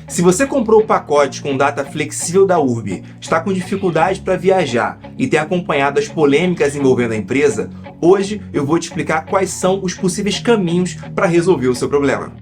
Se você comprou o pacote com data flexível da Urbi, está com dificuldade para viajar e tem acompanhado as polêmicas envolvendo a empresa, hoje eu vou te explicar quais são os possíveis caminhos para resolver o seu problema.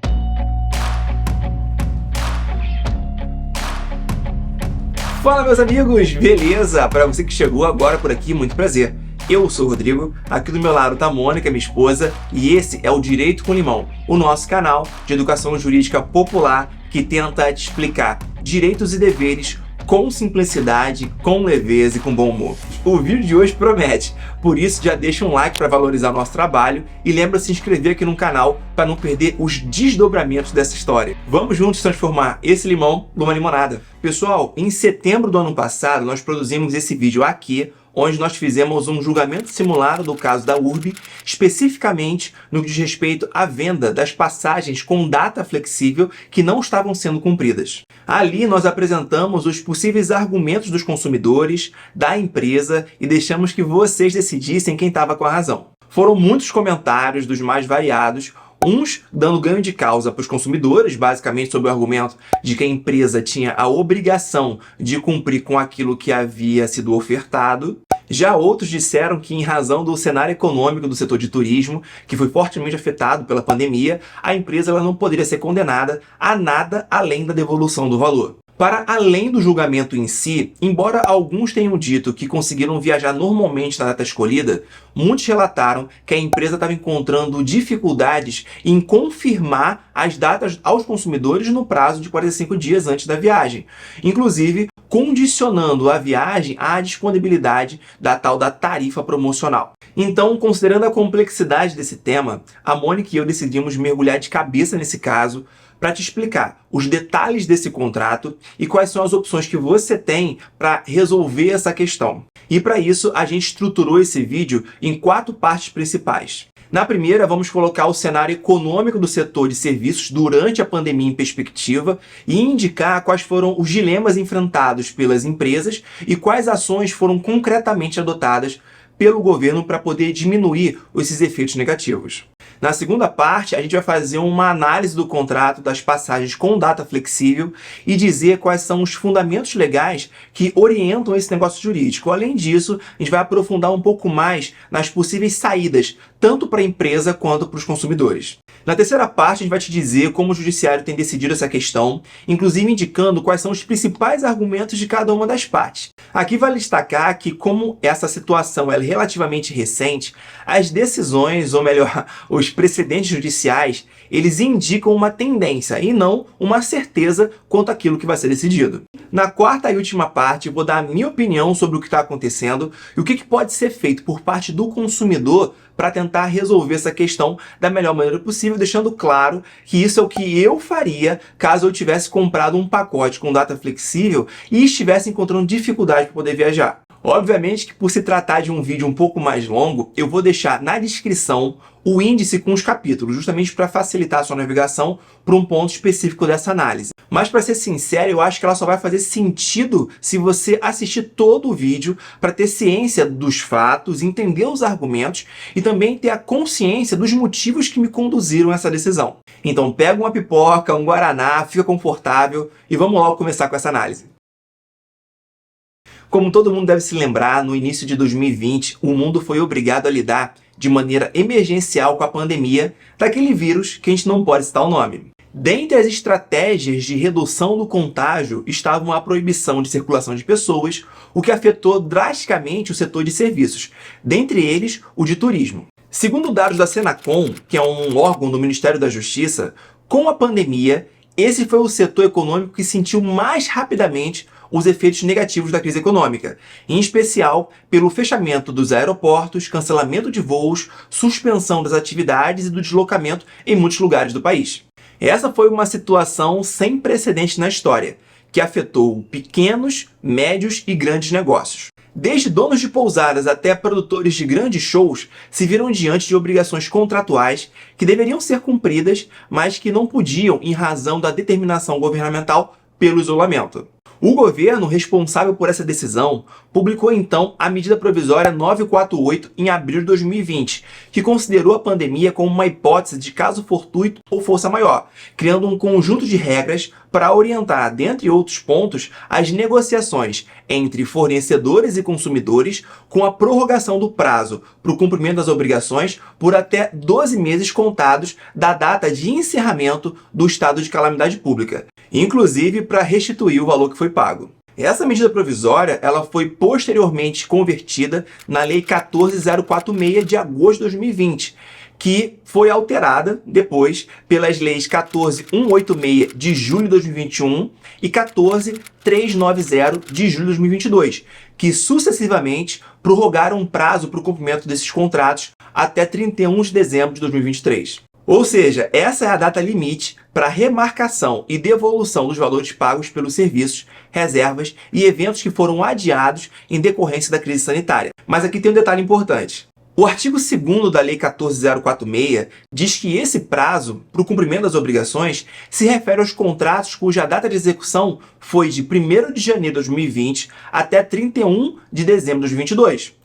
Fala, meus amigos, beleza? Para você que chegou agora por aqui, muito prazer. Eu sou o Rodrigo, aqui do meu lado está a Mônica, minha esposa, e esse é o Direito com Limão, o nosso canal de educação jurídica popular que tenta te explicar direitos e deveres com simplicidade, com leveza e com bom humor. O vídeo de hoje promete, por isso já deixa um like para valorizar o nosso trabalho e lembra de se inscrever aqui no canal para não perder os desdobramentos dessa história. Vamos juntos transformar esse limão numa limonada. Pessoal, em setembro do ano passado nós produzimos esse vídeo aqui, onde nós fizemos um julgamento simulado do caso da Urbi, especificamente no que diz respeito à venda das passagens com data flexível que não estavam sendo cumpridas. Ali nós apresentamos os possíveis argumentos dos consumidores, da empresa e deixamos que vocês decidissem quem estava com a razão. Foram muitos comentários dos mais variados, uns dando ganho de causa para os consumidores, basicamente sob o argumento de que a empresa tinha a obrigação de cumprir com aquilo que havia sido ofertado. Já outros disseram que, em razão do cenário econômico do setor de turismo, que foi fortemente afetado pela pandemia, a empresa ela não poderia ser condenada a nada além da devolução do valor. Para além do julgamento em si, embora alguns tenham dito que conseguiram viajar normalmente na data escolhida, muitos relataram que a empresa estava encontrando dificuldades em confirmar as datas aos consumidores no prazo de 45 dias antes da viagem, inclusive condicionando a viagem à disponibilidade da tal da tarifa promocional. Então, considerando a complexidade desse tema, a Mônica e eu decidimos mergulhar de cabeça nesse caso para te explicar os detalhes desse contrato e quais são as opções que você tem para resolver essa questão. E para isso, a gente estruturou esse vídeo em 4 partes principais. Na primeira, vamos colocar o cenário econômico do setor de serviços durante a pandemia em perspectiva e indicar quais foram os dilemas enfrentados pelas empresas e quais ações foram concretamente adotadas pelo governo para poder diminuir esses efeitos negativos. Na segunda parte, a gente vai fazer uma análise do contrato das passagens com data flexível e dizer quais são os fundamentos legais que orientam esse negócio jurídico. Além disso, a gente vai aprofundar um pouco mais nas possíveis saídas, tanto para a empresa quanto para os consumidores. Na terceira parte, a gente vai te dizer como o judiciário tem decidido essa questão, inclusive indicando quais são os principais argumentos de cada uma das partes. Aqui vale destacar que, como essa situação é relativamente recente, as decisões, ou melhor, os precedentes judiciais, eles indicam uma tendência e não uma certeza quanto àquilo que vai ser decidido. Na quarta e última parte, eu vou dar a minha opinião sobre o que está acontecendo e o que pode ser feito por parte do consumidor para tentar resolver essa questão da melhor maneira possível, deixando claro que isso é o que eu faria caso eu tivesse comprado um pacote com data flexível e estivesse encontrando dificuldade para poder viajar. Obviamente que, por se tratar de um vídeo um pouco mais longo, eu vou deixar na descrição o índice com os capítulos, justamente para facilitar a sua navegação para um ponto específico dessa análise. Mas, para ser sincero, eu acho que ela só vai fazer sentido se você assistir todo o vídeo para ter ciência dos fatos, entender os argumentos e também ter a consciência dos motivos que me conduziram a essa decisão. Então, pega uma pipoca, um guaraná, fica confortável e vamos logo começar com essa análise. Como todo mundo deve se lembrar, no início de 2020, o mundo foi obrigado a lidar de maneira emergencial com a pandemia daquele vírus que a gente não pode citar o nome. Dentre as estratégias de redução do contágio estavam a proibição de circulação de pessoas, o que afetou drasticamente o setor de serviços, dentre eles o de turismo. Segundo dados da Senacom, que é um órgão do Ministério da Justiça, com a pandemia, esse foi o setor econômico que sentiu mais rapidamente os efeitos negativos da crise econômica, em especial pelo fechamento dos aeroportos, cancelamento de voos, suspensão das atividades e do deslocamento em muitos lugares do país. Essa foi uma situação sem precedentes na história, que afetou pequenos, médios e grandes negócios. Desde donos de pousadas até produtores de grandes shows se viram diante de obrigações contratuais que deveriam ser cumpridas, mas que não podiam em razão da determinação governamental pelo isolamento. O governo responsável por essa decisão publicou então a medida provisória 948 em abril de 2020, que considerou a pandemia como uma hipótese de caso fortuito ou força maior, criando um conjunto de regras para orientar, dentre outros pontos, as negociações entre fornecedores e consumidores com a prorrogação do prazo para o cumprimento das obrigações por até 12 meses contados da data de encerramento do estado de calamidade pública, inclusive para restituir o valor que foi pago. Essa medida provisória ela foi posteriormente convertida na Lei 14.046 de agosto de 2020, que foi alterada depois pelas leis 14.186 de julho de 2021 e 14.390 de julho de 2022, que sucessivamente prorrogaram o prazo para o cumprimento desses contratos até 31 de dezembro de 2023. Ou seja, essa é a data limite para remarcação e devolução dos valores pagos pelos serviços, reservas e eventos que foram adiados em decorrência da crise sanitária. Mas aqui tem um detalhe importante. O artigo 2º da Lei 14.046 diz que esse prazo para o cumprimento das obrigações se refere aos contratos cuja data de execução foi de 1º de janeiro de 2020 até 31 de dezembro de 2022.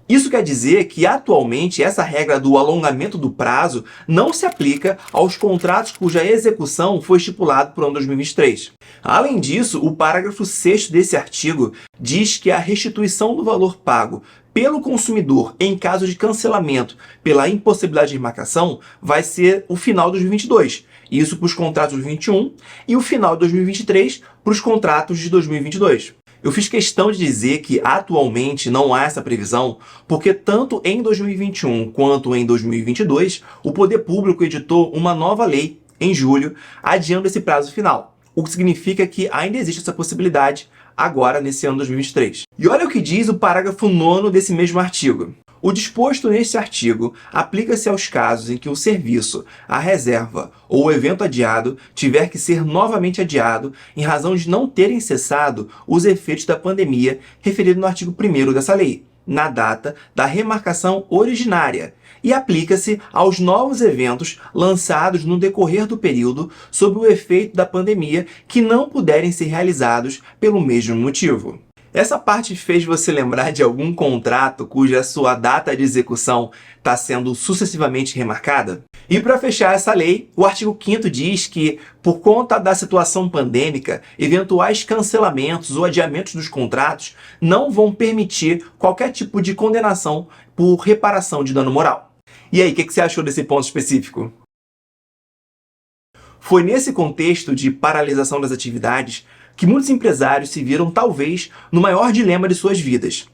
Isso quer dizer que, atualmente, essa regra do alongamento do prazo não se aplica aos contratos cuja execução foi estipulada para o ano 2023. Além disso, o parágrafo 6º desse artigo diz que a restituição do valor pago pelo consumidor em caso de cancelamento pela impossibilidade de remarcação vai ser o final de 2022. Isso para os contratos de 2021 e o final de 2023 para os contratos de 2022. Eu fiz questão de dizer que atualmente não há essa previsão, porque tanto em 2021 quanto em 2022, o Poder Público editou uma nova lei em julho, adiando esse prazo final, o que significa que ainda existe essa possibilidade agora nesse ano 2023. E olha o que diz o parágrafo 9º desse mesmo artigo. O disposto neste artigo aplica-se aos casos em que o serviço, a reserva ou o evento adiado tiver que ser novamente adiado em razão de não terem cessado os efeitos da pandemia referido no artigo 1º dessa lei, na data da remarcação originária, e aplica-se aos novos eventos lançados no decorrer do período sob o efeito da pandemia que não puderem ser realizados pelo mesmo motivo. Essa parte fez você lembrar de algum contrato cuja sua data de execução está sendo sucessivamente remarcada? E para fechar essa lei, o artigo 5º diz que, por conta da situação pandêmica, eventuais cancelamentos ou adiamentos dos contratos não vão permitir qualquer tipo de condenação por reparação de dano moral. E aí, o que você achou desse ponto específico? Foi nesse contexto de paralisação das atividades que muitos empresários se viram, talvez, no maior dilema de suas vidas.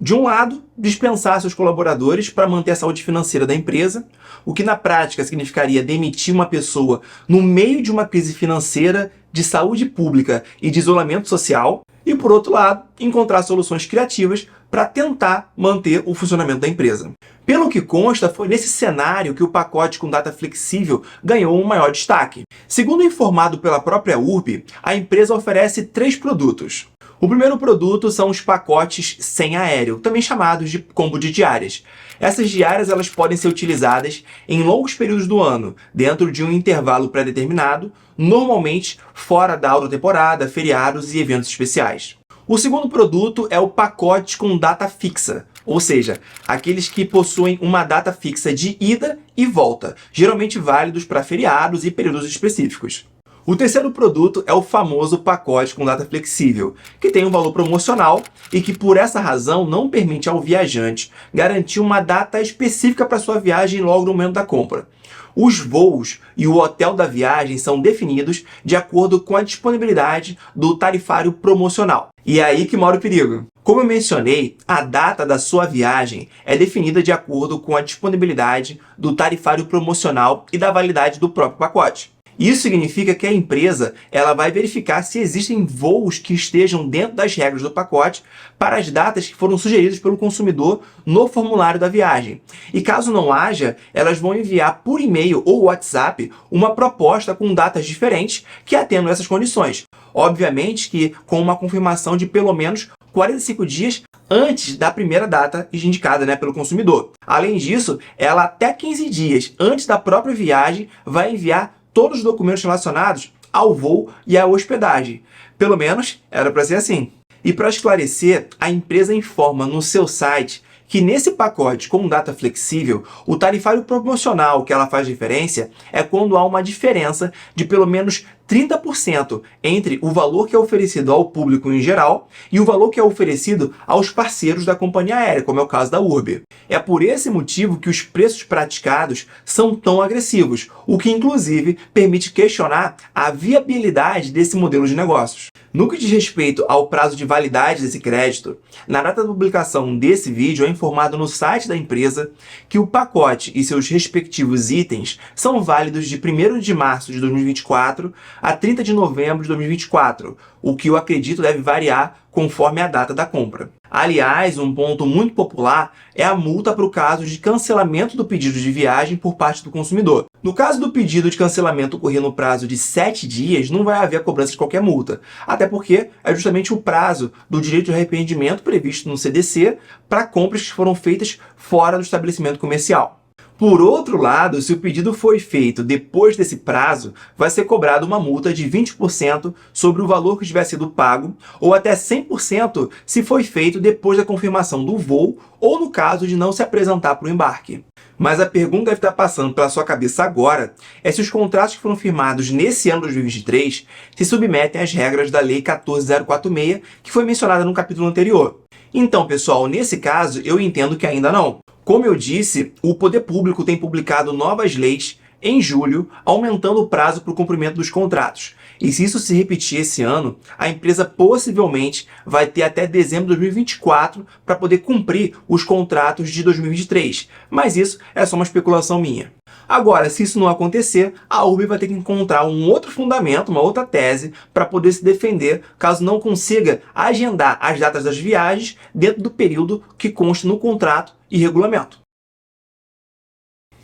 De um lado, dispensar seus colaboradores para manter a saúde financeira da empresa, o que na prática significaria demitir uma pessoa no meio de uma crise financeira, de saúde pública e de isolamento social, e por outro lado, encontrar soluções criativas para tentar manter o funcionamento da empresa. Pelo que consta, foi nesse cenário que o pacote com data flexível ganhou um maior destaque. Segundo informado pela própria URB, a empresa oferece 3 produtos. O primeiro produto são os pacotes sem aéreo, também chamados de combo de diárias. Essas diárias elas podem ser utilizadas em longos períodos do ano, dentro de um intervalo pré-determinado, normalmente fora da alta temporada, feriados e eventos especiais. O segundo produto é o pacote com data fixa, ou seja, aqueles que possuem uma data fixa de ida e volta, geralmente válidos para feriados e períodos específicos. O terceiro produto é o famoso pacote com data flexível, que tem um valor promocional e que, por essa razão, não permite ao viajante garantir uma data específica para sua viagem logo no momento da compra. Os voos e o hotel da viagem são definidos de acordo com a disponibilidade do tarifário promocional. E é aí que mora o perigo. Como eu mencionei, a data da sua viagem é definida de acordo com a disponibilidade do tarifário promocional e da validade do próprio pacote. Isso significa que a empresa ela vai verificar se existem voos que estejam dentro das regras do pacote para as datas que foram sugeridas pelo consumidor no formulário da viagem. E caso não haja, elas vão enviar por e-mail ou WhatsApp uma proposta com datas diferentes que atendam essas condições. Obviamente que com uma confirmação de pelo menos 45 dias antes da primeira data indicada pelo consumidor. Além disso, ela até 15 dias antes da própria viagem vai enviar todos os documentos relacionados ao voo e à hospedagem. Pelo menos era para ser assim. E para esclarecer, a empresa informa no seu site que nesse pacote com data flexível, o tarifário promocional que ela faz referência é quando há uma diferença de pelo menos 30% entre o valor que é oferecido ao público em geral e o valor que é oferecido aos parceiros da companhia aérea, como é o caso da Urb. É por esse motivo que os preços praticados são tão agressivos, o que inclusive permite questionar a viabilidade desse modelo de negócios. No que diz respeito ao prazo de validade desse crédito, na data da publicação desse vídeo é informado no site da empresa que o pacote e seus respectivos itens são válidos de 1º de março de 2024 a 30 de novembro de 2024, o que eu acredito deve variar conforme a data da compra. Aliás, um ponto muito popular é a multa para o caso de cancelamento do pedido de viagem por parte do consumidor. No caso do pedido de cancelamento ocorrer no prazo de 7 dias, não vai haver a cobrança de qualquer multa, até porque é justamente o prazo do direito de arrependimento previsto no CDC para compras que foram feitas fora do estabelecimento comercial. Por outro lado, se o pedido foi feito depois desse prazo, vai ser cobrada uma multa de 20% sobre o valor que tiver sido pago, ou até 100% se foi feito depois da confirmação do voo ou no caso de não se apresentar para o embarque. Mas a pergunta que deve estar passando pela sua cabeça agora é se os contratos que foram firmados nesse ano de 2023 se submetem às regras da Lei 14.046, que foi mencionada no capítulo anterior. Então, pessoal, nesse caso, eu entendo que ainda não. Como eu disse, o poder público tem publicado novas leis em julho, aumentando o prazo para o cumprimento dos contratos. E se isso se repetir esse ano, a empresa possivelmente vai ter até dezembro de 2024 para poder cumprir os contratos de 2023. Mas isso é só uma especulação minha. Agora, se isso não acontecer, a Urb vai ter que encontrar um outro fundamento, uma outra tese, para poder se defender, caso não consiga agendar as datas das viagens dentro do período que consta no contrato e regulamento.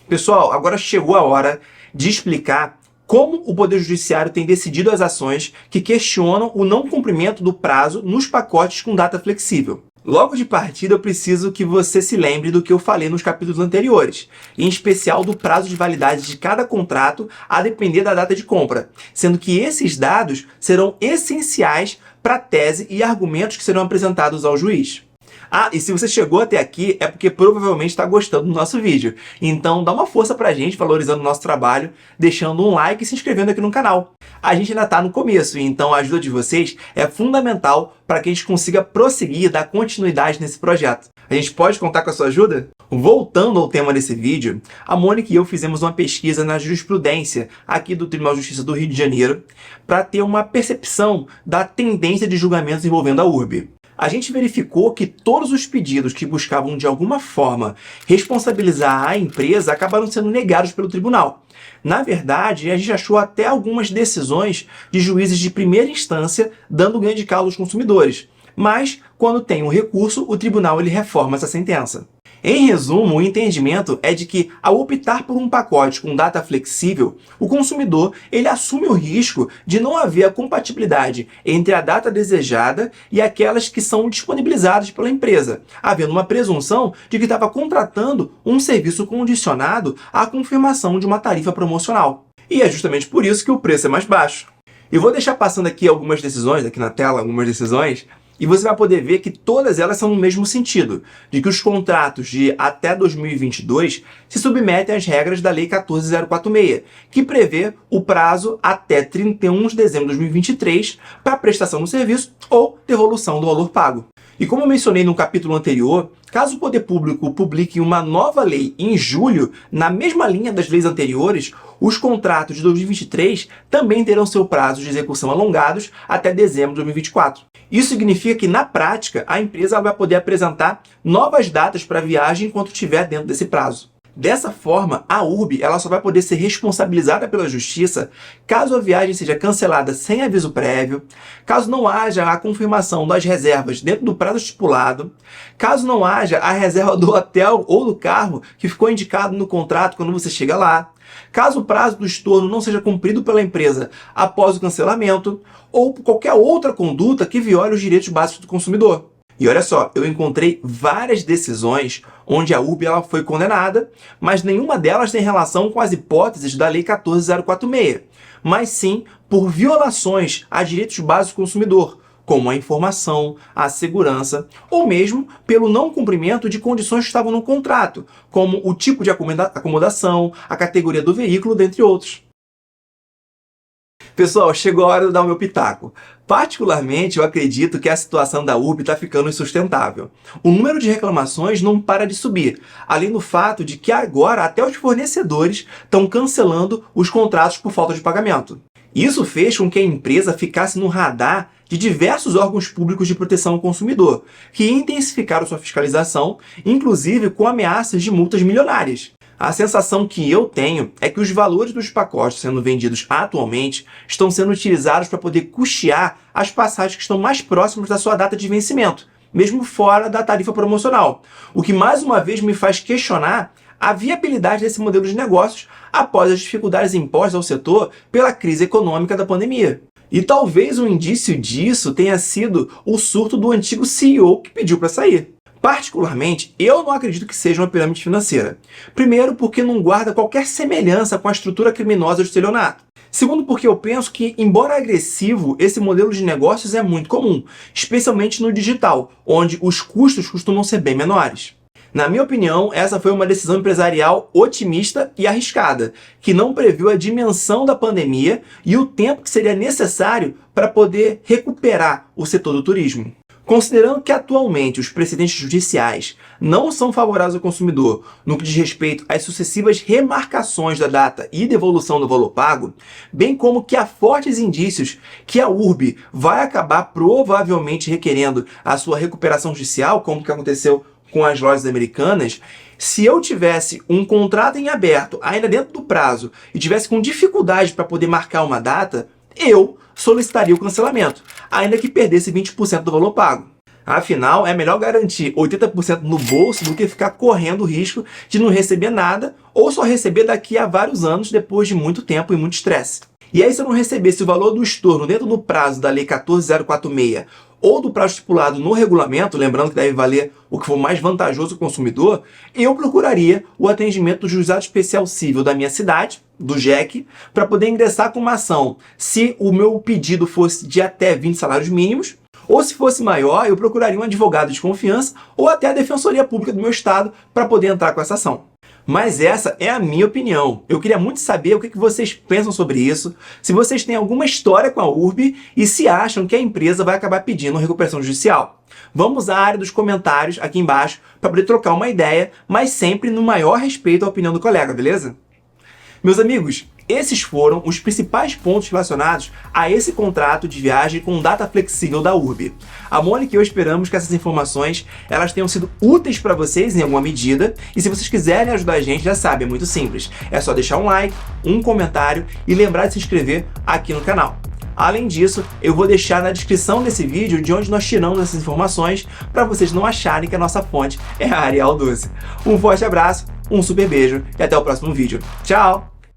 Pessoal, agora chegou a hora de explicar como o Poder Judiciário tem decidido as ações que questionam o não cumprimento do prazo nos pacotes com data flexível. Logo de partida, eu preciso que você se lembre do que eu falei nos capítulos anteriores, em especial do prazo de validade de cada contrato a depender da data de compra, sendo que esses dados serão essenciais para a tese e argumentos que serão apresentados ao juiz. Ah, e se você chegou até aqui, é porque provavelmente está gostando do nosso vídeo. Então dá uma força pra gente, valorizando o nosso trabalho, deixando um like e se inscrevendo aqui no canal. A gente ainda está no começo, então a ajuda de vocês é fundamental para que a gente consiga prosseguir e dar continuidade nesse projeto. A gente pode contar com a sua ajuda? Voltando ao tema desse vídeo, a Mônica e eu fizemos uma pesquisa na jurisprudência aqui do Tribunal de Justiça do Rio de Janeiro para ter uma percepção da tendência de julgamentos envolvendo a Urb. A gente verificou que todos os pedidos que buscavam de alguma forma responsabilizar a empresa acabaram sendo negados pelo tribunal. Na verdade, a gente achou até algumas decisões de juízes de primeira instância dando ganho de causa aos consumidores. Mas, quando tem um recurso, o tribunal ele reforma essa sentença. Em resumo, o entendimento é de que, ao optar por um pacote com data flexível, o consumidor ele assume o risco de não haver a compatibilidade entre a data desejada e aquelas que são disponibilizadas pela empresa, havendo uma presunção de que estava contratando um serviço condicionado à confirmação de uma tarifa promocional. E é justamente por isso que o preço é mais baixo. Eu vou deixar passando aqui algumas decisões, aqui na tela, algumas decisões, e você vai poder ver que todas elas são no mesmo sentido, de que os contratos de até 2022 se submetem às regras da Lei 14.046, que prevê o prazo até 31 de dezembro de 2023 para prestação do serviço ou devolução do valor pago. E como eu mencionei no capítulo anterior, caso o poder público publique uma nova lei em julho, na mesma linha das leis anteriores, os contratos de 2023 também terão seu prazo de execução alongados até dezembro de 2024. Isso significa que, na prática, a empresa vai poder apresentar novas datas para a viagem enquanto estiver dentro desse prazo. Dessa forma, a Urb ela só vai poder ser responsabilizada pela Justiça caso a viagem seja cancelada sem aviso prévio, caso não haja a confirmação das reservas dentro do prazo estipulado, caso não haja a reserva do hotel ou do carro que ficou indicado no contrato quando você chega lá, caso o prazo do estorno não seja cumprido pela empresa após o cancelamento, ou qualquer outra conduta que viole os direitos básicos do consumidor. E olha só, eu encontrei várias decisões onde a Urb ela foi condenada, mas nenhuma delas tem relação com as hipóteses da Lei 14.046, mas sim por violações a direitos básicos do consumidor, como a informação, a segurança, ou mesmo pelo não cumprimento de condições que estavam no contrato, como o tipo de acomodação, a categoria do veículo, dentre outros. Pessoal, chegou a hora de eu dar o meu pitaco. Particularmente, eu acredito que a situação da URB está ficando insustentável. O número de reclamações não para de subir, além do fato de que agora até os fornecedores estão cancelando os contratos por falta de pagamento. Isso fez com que a empresa ficasse no radar de diversos órgãos públicos de proteção ao consumidor, que intensificaram sua fiscalização, inclusive com ameaças de multas milionárias. A sensação que eu tenho é que os valores dos pacotes sendo vendidos atualmente estão sendo utilizados para poder custear as passagens que estão mais próximas da sua data de vencimento, mesmo fora da tarifa promocional, o que mais uma vez me faz questionar a viabilidade desse modelo de negócios após as dificuldades impostas ao setor pela crise econômica da pandemia. E talvez um indício disso tenha sido o surto do antigo CEO que pediu para sair. Particularmente, eu não acredito que seja uma pirâmide financeira. Primeiro, porque não guarda qualquer semelhança com a estrutura criminosa do estelionato. Segundo, porque eu penso que, embora agressivo, esse modelo de negócios é muito comum, especialmente no digital, onde os custos costumam ser bem menores. Na minha opinião, essa foi uma decisão empresarial otimista e arriscada, que não previu a dimensão da pandemia e o tempo que seria necessário para poder recuperar o setor do turismo. Considerando que atualmente os precedentes judiciais não são favoráveis ao consumidor no que diz respeito às sucessivas remarcações da data e devolução do valor pago, bem como que há fortes indícios que a URB vai acabar provavelmente requerendo a sua recuperação judicial, como que aconteceu com as lojas americanas, se eu tivesse um contrato em aberto ainda dentro do prazo e tivesse com dificuldade para poder marcar uma data, eu solicitaria o cancelamento, ainda que perdesse 20% do valor pago. Afinal, é melhor garantir 80% no bolso do que ficar correndo o risco de não receber nada ou só receber daqui a vários anos depois de muito tempo e muito estresse. E aí, se eu não recebesse o valor do estorno dentro do prazo da Lei 14.046 ou do prazo estipulado no regulamento, lembrando que deve valer o que for mais vantajoso ao consumidor, eu procuraria o atendimento do Juizado Especial Civil da minha cidade, do JEC, para poder ingressar com uma ação se o meu pedido fosse de até 20 salários mínimos, ou se fosse maior, eu procuraria um advogado de confiança ou até a Defensoria Pública do meu estado para poder entrar com essa ação. Mas essa é a minha opinião. Eu queria muito saber o que vocês pensam sobre isso, se vocês têm alguma história com a URB e se acham que a empresa vai acabar pedindo recuperação judicial. Vamos à área dos comentários aqui embaixo para poder trocar uma ideia, mas sempre no maior respeito à opinião do colega, beleza? Meus amigos, esses foram os principais pontos relacionados a esse contrato de viagem com data flexível da URB. A Mônica e eu esperamos que essas informações elas tenham sido úteis para vocês em alguma medida, e se vocês quiserem ajudar a gente, já sabe, é muito simples. É só deixar um like, um comentário e lembrar de se inscrever aqui no canal. Além disso, eu vou deixar na descrição desse vídeo de onde nós tiramos essas informações para vocês não acharem que a nossa fonte é a Arial 12. Um forte abraço, um super beijo e até o próximo vídeo. Tchau!